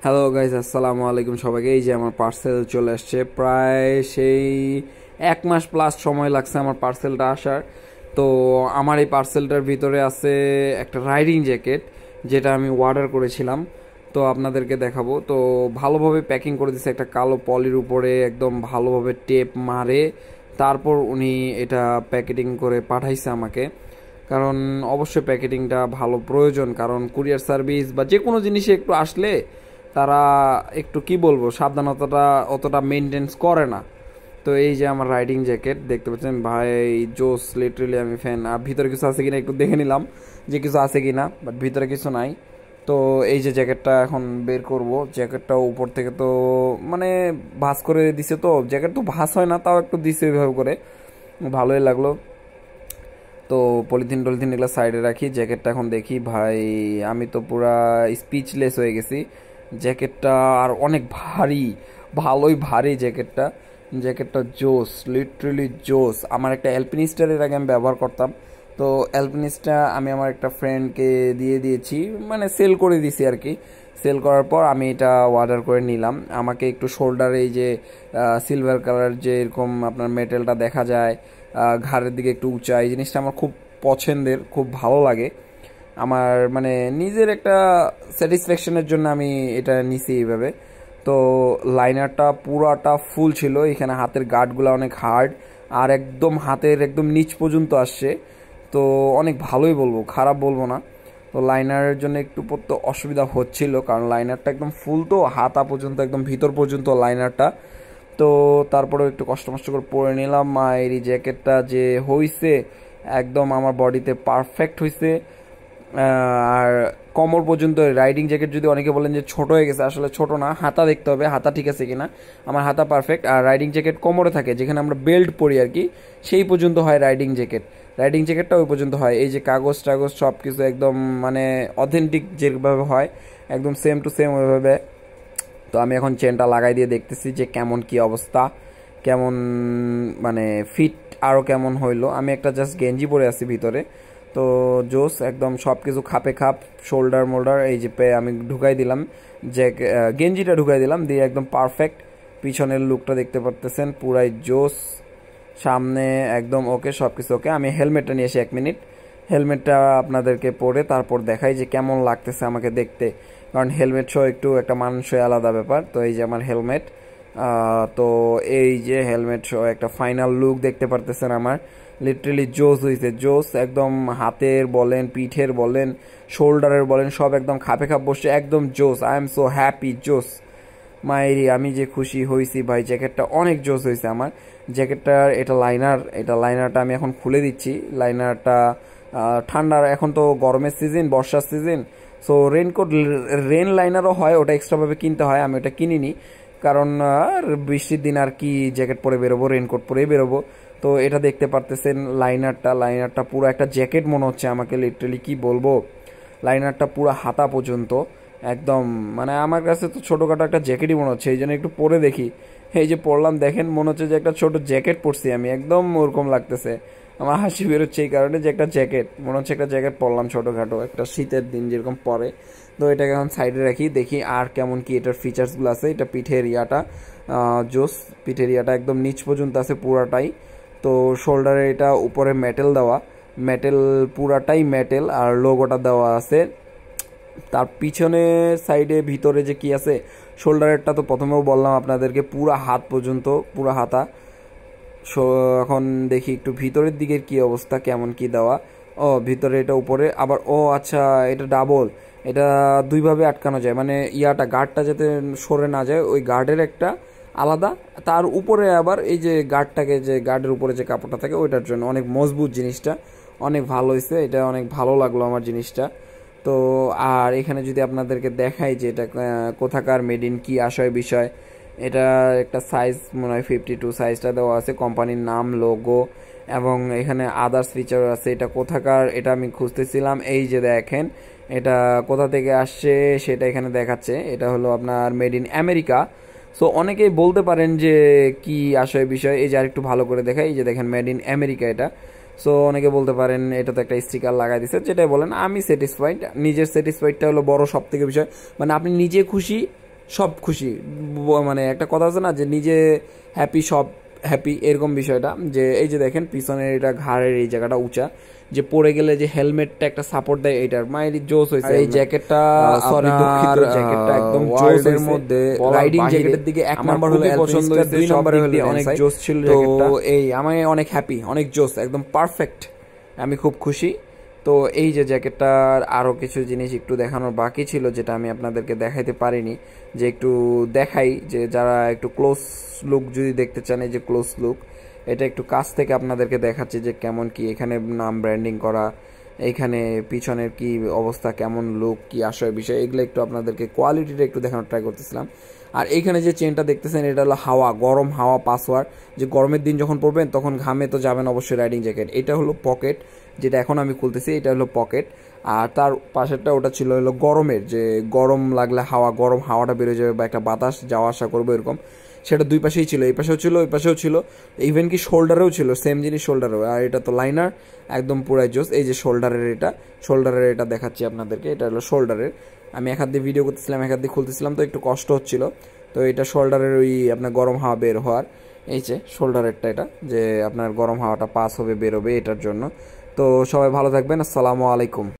Hello guys, আসসালামু আলাইকুম সবাইকে। এই যে আমার পার্সেল চলে আসছে, প্রায় সেই 1 মাস প্লাস সময় লাগছে আমার পার্সেলটা আসার। তো আমার এই পার্সেলটার ভিতরে আছে একটা রাইডিং জ্যাকেট, যেটা আমি অর্ডার করেছিলাম। তো আপনাদেরকে দেখাবো। তো ভালোভাবে প্যাকিং করে দিচ্ছে একটা কালো পলির উপরে, একদম ভালোভাবে টেপ মারে তারপর উনি এটা প্যাকেটিং করে পাঠাইছে আমাকে। কারণ অবশ্যই প্যাকেটিংটা ভালো প্রয়োজন, কারণ কুরিয়ার সার্ভিস বা যে কোনো জিনিসে একটু আসলে তারা একটু কি বলবো সাবধানতাটা অতটা মেনটেন্স করে না। তো এই যে আমার রাইডিং জ্যাকেট দেখতে পাচ্ছেন ভাই, জোস, লিটারেলি আমি ফ্যান। আর ভিতরে কিছু আছে কিনা একটু দেখে নিলাম যে কিছু আছে কিনা, বাট ভিতরে কিছু নাই। তো এই যে জ্যাকেটটা এখন বের করব। জ্যাকেটটা উপর থেকে তো মানে ভাঁজ করে দিছে, তো জ্যাকেট তো ভাঁজ হয় না, তাও একটু দিছে এভাবে করে, ভালোই লাগলো। তো পলিথিন টলিথিন এগুলো সাইডে রাখি, জ্যাকেটটা এখন দেখি ভাই, আমি তো পুরা স্পিচলেস হয়ে গেছি। জ্যাকেটটা আর অনেক ভারী, ভালোই ভারী জ্যাকেটটা। জ্যাকেটটা জোস, লিটারেলি জোস। আমার একটা অ্যালপিনিস্টার এর আগে আমি ব্যবহার করতাম। তো অ্যালপিনিস্টটা আমি আমার একটা ফ্রেন্ডকে দিয়ে দিয়েছি, মানে সেল করে দিয়েছি আর কি। সেল করার পর আমি এটা অর্ডার করে নিলাম। আমাকে একটু শোল্ডারে এই যে সিলভার কালার যে এরকম আপনার মেটেলটা দেখা যায়, ঘাড়ের দিকে একটু উঁচা, এই জিনিসটা আমার খুব পছন্দের, খুব ভালো লাগে আমার। মানে নিজের একটা স্যাটিসফ্যাকশনের জন্য আমি এটা নিছি এইভাবে। তো লাইনারটা পুরাটা ফুল ছিল, এখানে হাতের গার্ডগুলো অনেক হার্ড, আর একদম হাতের একদম নিচ পর্যন্ত আসছে। তো অনেক ভালোই বলবো, খারাপ বলবো না। তো লাইনারের জন্য একটু পড়তে অসুবিধা হচ্ছিল, কারণ লাইনারটা একদম ফুল, তো হাতা পর্যন্ত একদম ভিতর পর্যন্ত লাইনারটা। তো তারপরেও একটু কষ্ট মষ্ট করে পরে নিলাম। আর এই জ্যাকেটটা যে হইছে একদম আমার বডিতে পারফেক্ট হইছে। আর কোমর পর্যন্ত রাইডিং জ্যাকেট, যদি অনেকে বলেন যে ছোট হয়ে গেছে, আসলে ছোট না, হাতা দেখতে হবে হাতা ঠিক আছে কিনা। আমার হাতা পারফেক্ট। আর রাইডিং জ্যাকেট কোমরে থাকে, যেখানে আমরা বেল্ট পরি আর কি, সেই পর্যন্ত হয় রাইডিং জ্যাকেট। রাইডিং জ্যাকেটটা ওই পর্যন্ত হয়। এই যে কাগজ টাগজ সব কিছু একদম মানে অথেন্টিক যেভাবে হয়, একদম সেম টু সেম ওইভাবে। তো আমি এখন চেনটা লাগাই দিয়ে দেখতেছি যে কেমন কি অবস্থা, কেমন মানে ফিট আরও কেমন হইলো। আমি একটা জাস্ট গেঞ্জি পরে আছি ভিতরে। তো জোস, একদম সব কিছু খাপে খাপ, শোল্ডার মোল্ডার এই যে আমি ঢুকাই দিলাম, যে গেঞ্জিটা ঢুকাই দিলাম দিয়ে একদম পারফেক্ট। পিছনের লুকটা দেখতে পারতেছেন, পুরাই জোস। সামনে একদম ওকে, সব কিছু ওকে। আমি হেলমেটটা নিয়ে এসে 1 মিনিট, হেলমেটটা আপনাদেরকে পরে তারপর দেখাই যে কেমন লাগতেছে আমাকে দেখতে, কারণ হেলমেট সহ একটু একটা মানুষের আলাদা ব্যাপার। তো এই যে আমার হেলমেট, তো এই যে হেলমেট সহ একটা ফাইনাল লুক দেখতে পারতেছেন আমার। লিটারেলি জোস হয়েছে, জোস একদম। হাতের বলেন, পিঠের বলেন, শোল্ডারের বলেন, সব একদম খাপে খাপ বসছে, একদম জোস। আই এম সো হ্যাপি, জোস। মায়েরি আমি যে খুশি হয়েছি ভাই, জ্যাকেটটা অনেক জোস হয়েছে আমার। জ্যাকেটটার এটা লাইনার, এটা লাইনারটা আমি এখন খুলে দিচ্ছি। লাইনারটা ঠান্ডার, এখন তো গরমের সিজন, বর্ষার সিজন। সো রেনকোট, রেন লাইনারও হয়, ওটা এক্সট্রাভাবে কিনতে হয়, আমি ওটা কিনিনি। কারণ বৃষ্টির দিন আর কি জ্যাকেট পরে বেরোবো, রেনকোট পরেই বেরোবো। তো এটা দেখতে পারতেছেন লাইনারটা, লাইনারটা পুরো একটা জ্যাকেট মনে হচ্ছে আমাকে, লিটারেলি কি বলবো। লাইনারটা পুরো হাতা পর্যন্ত একদম, মানে আমার কাছে তো ছোটোখাটো একটা জ্যাকেটই মনে হচ্ছে, এই জন্য একটু পরে দেখি। এই যে পরলাম, দেখেন মনে হচ্ছে যে একটা ছোট জ্যাকেট পরছি আমি, একদম ওরকম লাগতেছে। আমার হাসি বেরোচ্ছে এই কারণে যে একটা জ্যাকেট মনে হচ্ছে, একটা জ্যাকেট পরলাম ছোটোখাটো একটা শীতের দিন যেরকম পরে। তো এটাকে এখন সাইডে রাখি, দেখি আর কেমন কি এটার ফিচার্সগুলো আছে। এটা পিঠের ইয়াটা জোস, পিঠের ইয়াটা একদম নিচ পর্যন্ত আছে পুরাটাই। তো শোল্ডারে এটা উপরে মেটেল দেওয়া, মেটেল পুরাটাই মেটেল, আর লোগোটা দেওয়া আছে। তার পিছনে সাইডে ভিতরে যে কি আছে, শোল্ডারেরটা তো প্রথমেও বললাম আপনাদেরকে, পুরা হাত পর্যন্ত, পুরা হাতা। সো এখন দেখি একটু ভিতরের দিকের কি অবস্থা, কেমন কি দেওয়া। ও ভিতরে এটা উপরে আবার, ও আচ্ছা এটা ডাবল, এটা দুইভাবে আটকানো যায়, মানে ইয়াটা গার্ডটা যাতে সরে না যায়, ওই গার্ডের একটা আলাদা, তার উপরে আবার এই যে গার্ডটাকে, যে গার্ডের উপরে যে কাপড়টা থাকে ওইটার জন্য। অনেক মজবুত জিনিসটা, অনেক ভালো হয়েছে, এটা অনেক ভালো লাগলো আমার জিনিসটা। তো আর এখানে যদি আপনাদেরকে দেখাই যে এটা কোথাকার, মেড ইন কি আশয় বিষয়, এটা একটা সাইজ মনে হয় 52 সাইজটা দেওয়া আছে, কোম্পানির নাম, লোগো, এবং এখানে আদার্স ফিচার আছে। এটা কোথাকার এটা আমি খুঁজতেছিলাম, এই যে দেখেন এটা কোথা থেকে আসছে সেটা এখানে দেখাচ্ছে। এটা হলো আপনার মেড ইন আমেরিকা। সো অনেকেই বলতে পারেন যে কি আশয় বিষয়, এই যে আরেকটু ভালো করে দেখাই, এই যে দেখেন মেড ইন আমেরিকা এটা। সো অনেকে বলতে পারেন এটা তো একটা স্টিকার লাগাই দিছে, যেটাই বলেন আমি স্যাটিসফাইড। নিজের স্যাটিসফাইডটা হলো বড় সব থেকে বিষয়, মানে আপনি নিজে খুশি সব খুশি। মানে একটা কথা আছে না যে নিজে হ্যাপি সব হ্যাপি, এরকম বিষয়টা। যে এই যে দেখেন পিছনের এটা ঘাড়ের এই জায়গাটা উঁচা, যে পড়ে গেলে যে হেলমেটটা একটা সাপোর্ট দেয়, এটার মায়ের জোস হয়েছে। এই জ্যাকেটটা সরি দুঃখিত, জ্যাকেটটা একদম জোসের মধ্যে রাইডিং জ্যাকেটের দিকে এক নাম্বার হলো পছন্দ হয়েছে, দুই নাম্বারে হলো অনেক জোস ছিল জ্যাকেটটা। এই আমি অনেক হ্যাপি, অনেক জোস, একদম পারফেক্ট, আমি খুব খুশি। তো এই যে জ্যাকেটটার আরও কিছু জিনিস একটু দেখানোর বাকি ছিল যেটা আমি আপনাদেরকে দেখাইতে পারিনি, যে একটু দেখাই, যে যারা একটু ক্লোজ লুক যদি দেখতে চান, এই যে ক্লোজ লুক, এটা একটু কাছ থেকে আপনাদেরকে দেখাচ্ছি যে কেমন কি এখানে নাম ব্র্যান্ডিং করা, এইখানে পিছনের কি অবস্থা, কেমন লুক, কি আসার বিষয়, এগুলো একটু আপনাদেরকে কোয়ালিটিটা একটু দেখানোর ট্রাই করতেছিলাম। আর এইখানে যে চেনটা দেখতেছেন এটা হলো হাওয়া, গরম হাওয়া পাসওয়ার, যে গরমের দিন যখন পরবেন তখন ঘামে তো যাবেন অবশ্যই রাইডিং জ্যাকেট। এটা হলো পকেট, যেটা এখন আমি খুলতেছি, এটা হলো পকেট। আর তার পাশেরটা ওটা ছিল হলো গরমের, যে গরম লাগলে হাওয়া, গরম হাওয়াটা বেরোয় যাবে বা একটা বাতাস যাওয়া আসা করবো এরকম, সেটা দুই পাশেই ছিল, এই পাশেও ছিল ওই পাশেও ছিল, ইভেন কি শোল্ডারেও ছিল, সেম জিনিস শোল্ডারেও। আর এটা তো লাইনার, একদম পুরাই জোস। এই যে শোল্ডারের এটা দেখাচ্ছি আপনাদেরকে, এটা হলো শোল্ডারের। আমি এক হাত দিয়ে ভিডিও করতেছিলাম, এক হাত দিয়ে খুলতেছিলাম, তো একটু কষ্ট হচ্ছিল। তো এটা শোল্ডারের ওই আপনার গরম হাওয়া বের হওয়ার, এই যে শোল্ডারেরটা, এটা যে আপনার গরম হাওয়াটা পাস হবে বেরোবে এটার জন্য। তো সবাই ভালো থাকবেন, আসসালামু আলাইকুম।